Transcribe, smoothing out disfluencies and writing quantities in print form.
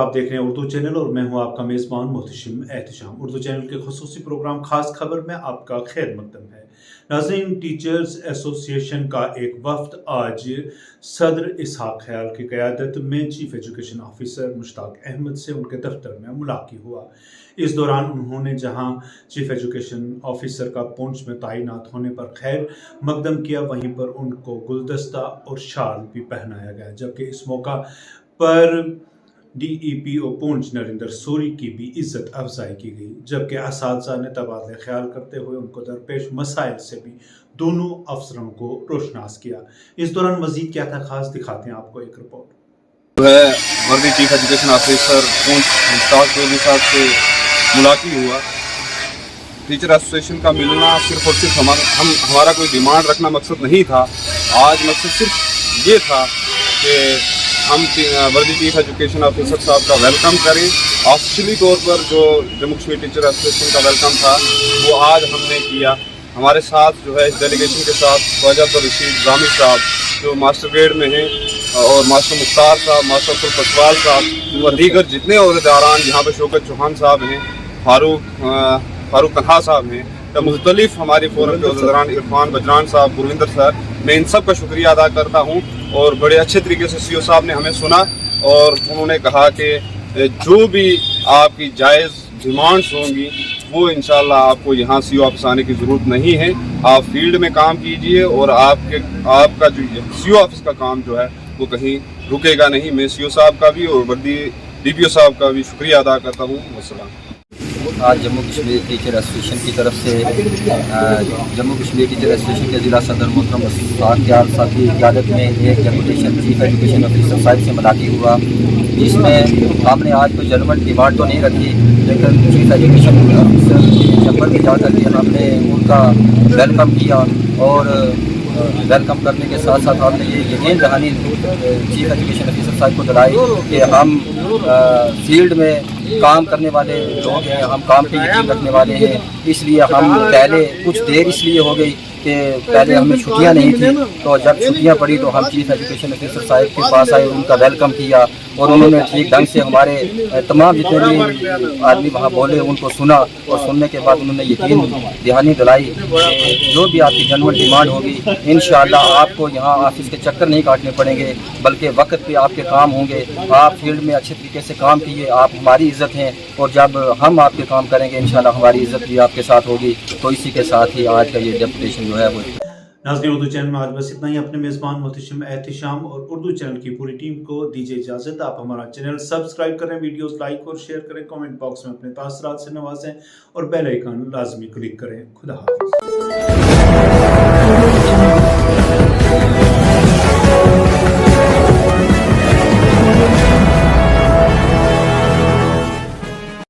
आप देख रहे हैं उर्दू चैनल और मैं हूं आपका मेज़बान मोहतशिम एहतिशाम। उर्दू चैनल के खुसूसी प्रोग्राम खास खबर में आपका खैर मकदम है। नाज़रीन, टीचर्स एसोसिएशन का एक वफ्द आज सदर इसहाक ख्याल की क़यादत में chief education officer Mushtaq Ahmed से उनके दफ्तर में मुलाक़ात हुआ। इस दौरान उन्होंने जहां चीफ एजुकेशन ऑफिसर का पुंछ में तैनात होने पर खैर मकदम किया, वहीं पर उनको गुलदस्ता और शाल भी पहनाया गया, जबकि इस मौका पर DEPO पुंछ नरेंद्र सूरी की भी इज्जत अफजाई की गई, जबकि असातिज़ा ने तबादले ख्याल करते हुए उनको दरपेश मसाइल से भी दोनों अफसरों को रोशनास किया। इस दौरान मजीद क्या था खास, दिखाते हैं आपको एक रिपोर्ट। वर्दी chief education officer Poonch Mushtaq Chaudhry sahab से मुलाकात हुआ। टीचर एसोसिएशन का मिलना सिर्फ और सिर्फ हमारा कोई डिमांड रखना मकसद नहीं था। आज मकसद सिर्फ ये था कि हम वर्दी चीफ एजुकेशन ऑफिसर साहब का वेलकम करें। ऑफिशियली तौर पर जो जम्मू कश्मीर टीचर एसोसिएशन का वेलकम था वो आज हमने किया। हमारे साथ जो है इस डेलीगेशन के साथ ख्वाजा अब्दुल रशीद जामी साहब जो मास्टर ग्रेड में हैं और मास्टर मुख्तार साहब, मास्टर अब्दुल पसवाल साहब और दीगर जितने अहदेदारान यहाँ पर शौकत चौहान साहब हैं, फारूक तनहा साहब हैं, तो मुख्तलिफ हमारे फोरम के अहदेदारान इरफान बजरान साहब, गुरविंदर सर, मैं इन सब का शुक्रिया अदा करता हूँ। और बड़े अच्छे तरीके से CO साहब ने हमें सुना और उन्होंने कहा कि जो भी आपकी जायज़ डिमांड्स होंगी वो इंशाल्लाह आपको यहाँ CO ऑफिस आने की ज़रूरत नहीं है, आप फील्ड में काम कीजिए और आपका जो CO ऑफिस का काम जो है वो कहीं रुकेगा नहीं। मैं CO साहब का भी और वर्दी DPO साहब का भी शुक्रिया अदा करता हूँ। वस्सलाम। आज जम्मू कश्मीर टीचर एसोसिएशन की तरफ से जम्मू कश्मीर टीचर एसोसिएशन के ज़िला सदर मोहतरम मुश्ताक ख्याल साहब की क़यादत में एक डेपुटेशन चीफ एजुकेशन ऑफिसर साहब से मुलाकात हुआ। इसमें हमने आज कोई जनरल डिमांड तो नहीं रखी, लेकिन चीफ एजुकेशन ऑफिसर चैम्बर में जाकर के हमने उनका वेलकम किया और वेलकम करने के साथ साथ हमने ये यकीन दहानी चीफ एजुकेशन ऑफिसर साहब को दिलाई कि हम फील्ड में काम करने वाले लोग हैं, हम काम पे यकीन रखने वाले हैं। इसलिए हम पहले कुछ देर इसलिए हो गई कि पहले हमें छुट्टियां नहीं थी, तो जब छुट्टियां पड़ी तो हम चीफ एजुकेशन ऑफिसर साहब के पास आए, उनका वेलकम किया और उन्होंने ठीक ढंग से हमारे तमाम जितने भी आदमी वहाँ बोले उनको सुना और सुनने के बाद उन्होंने यकीन दहानी दिलाई कि जो भी आपकी जनरल डिमांड होगी इंशाअल्लाह आपको यहाँ ऑफिस के चक्कर नहीं काटने पड़ेंगे, बल्कि वक्त पे आपके काम होंगे। आप फील्ड में अच्छे तरीके से काम कीजिए, आप हमारी इज़्ज़त हैं और जब हम आपके काम करेंगे इंशाअल्लाह हमारी इज़्ज़त भी आपके साथ होगी। तो इसी के साथ ही आज का ये डेपुटेशन जो है वो। नाज़रीन, उर्दू चैनल में आज बस इतना ही। अपने मेज़बान मोहतशिम एहतिशाम और उर्दू चैनल की पूरी टीम को दीजिए इजाज़त। आप हमारा चैनल सब्सक्राइब करें, वीडियोस लाइक और शेयर करें, कमेंट बॉक्स में अपने तासरात से नवाजें और बेल आइकन लाजमी क्लिक करें। खुदा हाफिज़।